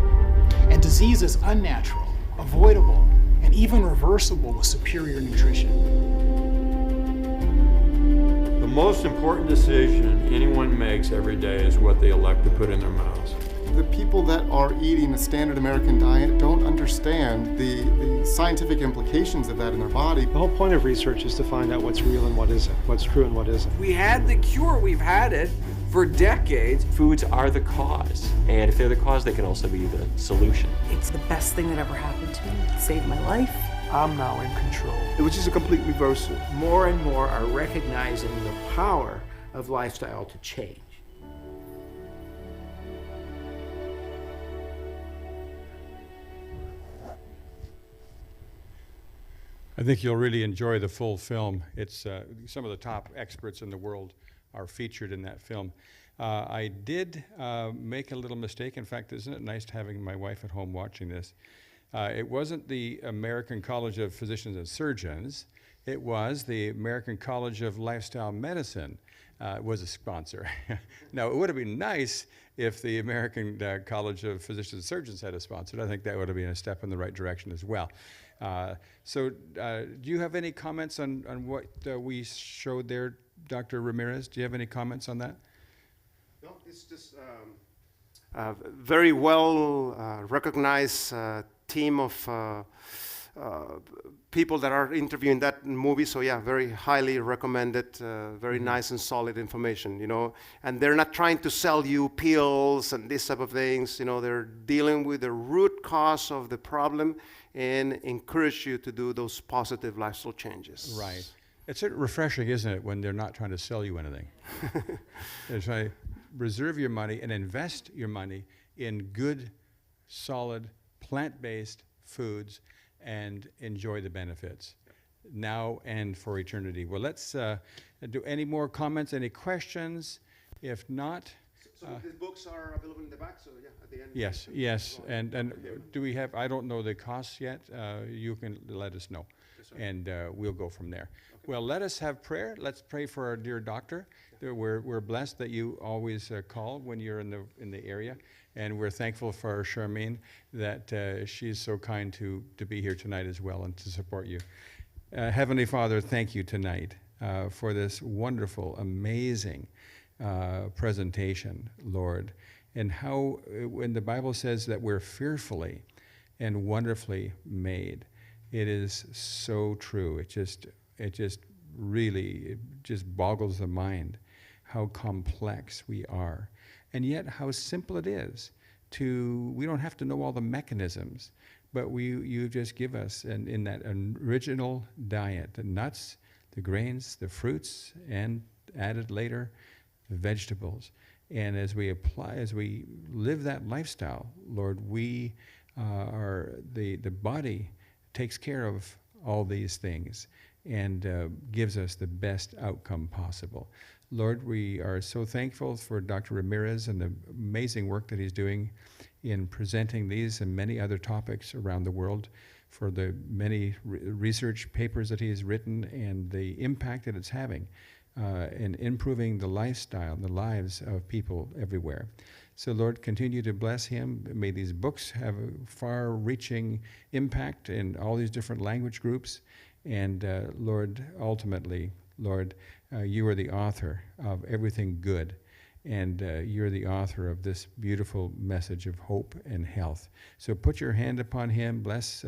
and disease is unnatural, avoidable, and even reversible with superior nutrition. The most important decision anyone makes every day is what they elect to put in their mouths. The people that are eating a standard American diet don't understand the scientific implications of that in their body. The whole point of research is to find out what's real and what isn't, what's true and what isn't. We had the cure, we've had it for decades. Foods are the cause, and if they're the cause, they can also be the solution. It's the best thing that ever happened to me. It saved my life. I'm now in control. It was just a complete reversal. More and more are recognizing the power of lifestyle to change. I think you'll really enjoy the full film. It's some of the top experts in the world are featured in that film. I did make a little mistake. In fact, isn't it nice having my wife at home watching this? It wasn't the American College of Physicians and Surgeons. It was the American College of Lifestyle Medicine was a sponsor. Now, it would have been nice if the American College of Physicians and Surgeons had a sponsor. I think that would have been a step in the right direction as well. So do you have any comments on what we showed there, Dr. Ramirez? Do you have any comments on that? No, it's just very well recognized team of people that are interviewing that movie. So yeah, very highly recommended, very nice and solid information, you know. And they're not trying to sell you pills and this type of things, you know. They're dealing with the root cause of the problem and encourage you to do those positive lifestyle changes. Right. It's refreshing, isn't it, when they're not trying to sell you anything. They're trying to reserve your money and invest your money in good, solid, plant-based foods and enjoy the benefits now and for eternity. Well, let's do any more comments, any questions? If not, So these books are available in the back, so yeah, at the end. yes, yes. And do we have, I don't know the costs yet. You can let us know, and we'll go from there. Okay. Well, let us have prayer. Let's pray for our dear doctor. We're blessed that you always call when you're in the area, and we're thankful for Charmaine that she's so kind to be here tonight as well and to support you. Heavenly Father, thank you tonight for this wonderful, amazing presentation, Lord, and how when the Bible says that we're fearfully and wonderfully made, it is so true. It just really boggles the mind how complex we are, and yet how simple it is we don't have to know all the mechanisms, but you just give us in that original diet, the nuts, the grains, the fruits, and added later, the vegetables. And as we live that lifestyle, Lord, the body takes care of all these things and gives us the best outcome possible. Lord, we are so thankful for Dr. Ramirez and the amazing work that he's doing in presenting these and many other topics around the world, for the many research papers that he has written and the impact that it's having in improving the lifestyle and the lives of people everywhere. So Lord, continue to bless him. May these books have a far-reaching impact in all these different language groups. And Lord, ultimately, Lord, you are the author of everything good, and you're the author of this beautiful message of hope and health. So put your hand upon him, bless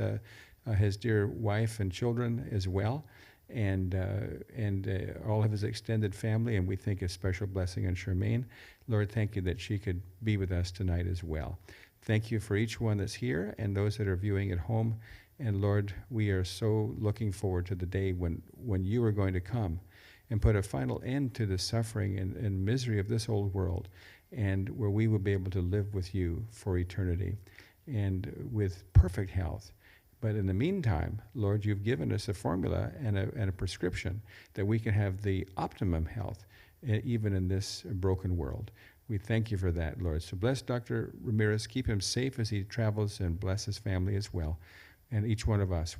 his dear wife and children as well, and all of his extended family, and we think a special blessing on Charmaine. Lord, thank you that she could be with us tonight as well. Thank you for each one that's here and those that are viewing at home. And Lord, we are so looking forward to the day when you are going to come and put a final end to the suffering and misery of this old world, and where we will be able to live with you for eternity and with perfect health. But in the meantime, Lord, you've given us a formula and a prescription that we can have the optimum health even in this broken world. We thank you for that, Lord. So bless Dr. Ramirez, keep him safe as he travels, and bless his family as well, and each one of us.